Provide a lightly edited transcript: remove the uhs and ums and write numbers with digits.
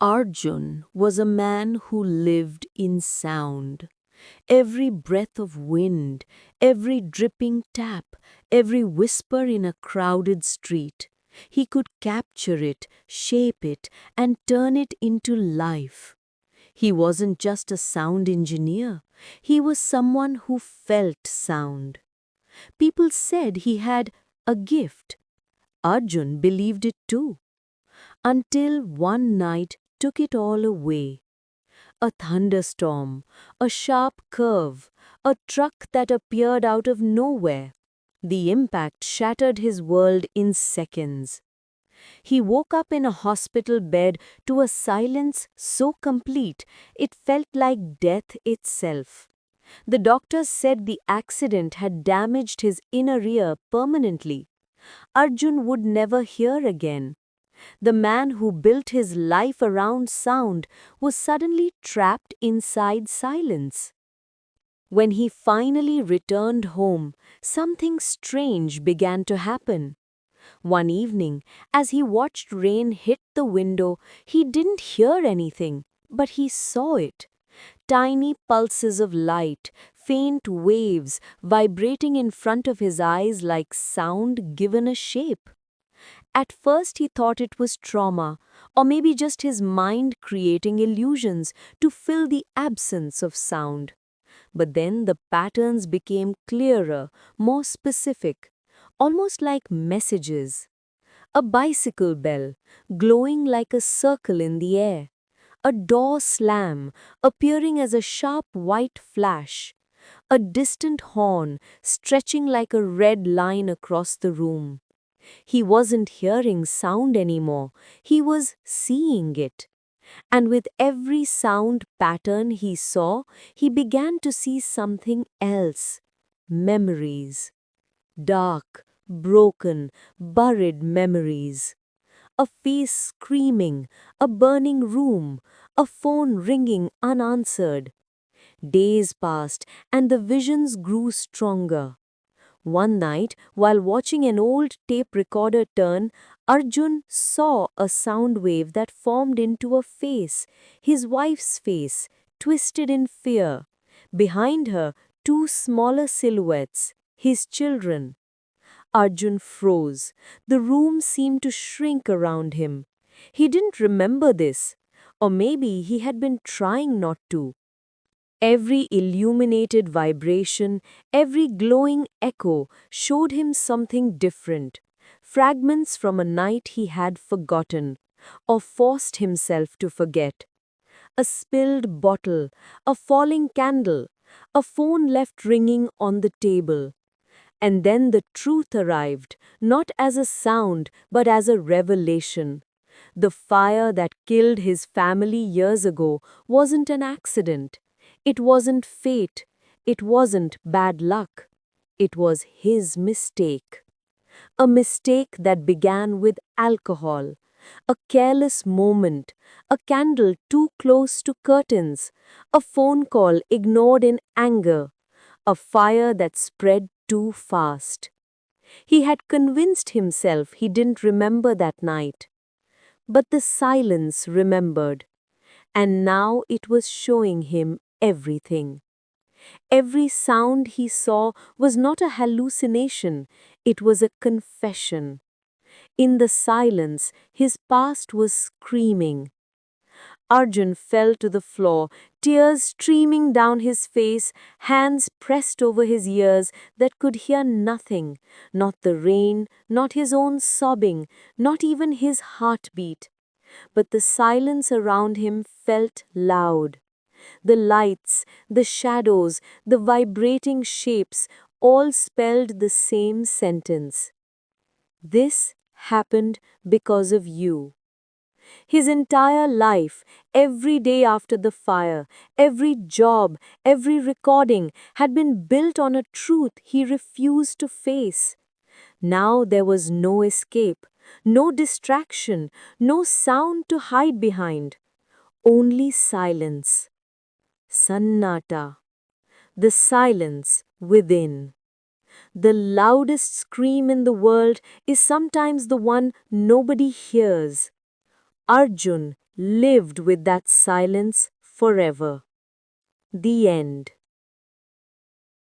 Arjun was a man who lived in sound. Every breath of wind, every dripping tap, every whisper in a crowded street, he could capture it, shape it, and turn it into life. He wasn't just a sound engineer, he was someone who felt sound. People said he had a gift. Arjun believed it too. Until one night took it all away. A thunderstorm, a sharp curve, a truck that appeared out of nowhere. The impact shattered his world in seconds. He woke up in a hospital bed to a silence so complete it felt like death itself. The doctors said the accident had damaged his inner ear permanently. Arjun would never hear again. The man who built his life around sound was suddenly trapped inside silence. When he finally returned home, something strange began to happen. One evening, as he watched rain hit the window, he didn't hear anything, but he saw it. Tiny pulses of light, faint waves vibrating in front of his eyes like sound given a shape. At first he thought it was trauma, or maybe just his mind creating illusions to fill the absence of sound. But then the patterns became clearer, more specific, almost like messages. A bicycle bell, glowing like a circle in the air. A door slam, appearing as a sharp white flash. A distant horn, stretching like a red line across the room. He wasn't hearing sound anymore, he was seeing it. And with every sound pattern he saw, he began to see something else. Memories. Dark, broken, buried memories. A face screaming, a burning room, a phone ringing unanswered. Days passed and the visions grew stronger. One night, while watching an old tape recorder turn, Arjun saw a sound wave that formed into a face, his wife's face, twisted in fear. Behind her, two smaller silhouettes, his children. Arjun froze. The room seemed to shrink around him. He didn't remember this, or maybe he had been trying not to. Every illuminated vibration, every glowing echo showed him something different, fragments from a night he had forgotten, or forced himself to forget. A spilled bottle, a falling candle, a phone left ringing on the table. And then the truth arrived, not as a sound, but as a revelation. The fire that killed his family years ago wasn't an accident. It wasn't fate. It wasn't bad luck. It was his mistake. A mistake that began with alcohol, a careless moment, a candle too close to curtains, a phone call ignored in anger, a fire that spread too fast. He had convinced himself he didn't remember that night. But the silence remembered, and now it was showing him everything. Every sound he saw was not a hallucination, it was a confession. In the silence, his past was screaming. Arjun fell to the floor, tears streaming down his face, hands pressed over his ears that could hear nothing, not the rain, not his own sobbing, not even his heartbeat. But the silence around him felt loud. The lights, the shadows, the vibrating shapes all spelled the same sentence. This happened because of you. His entire life, every day after the fire, every job, every recording had been built on a truth he refused to face. Now there was no escape, no distraction, no sound to hide behind. Only silence. Sannata. The silence within. The loudest scream in the world is sometimes the one nobody hears. Arjun lived with that silence forever. The end.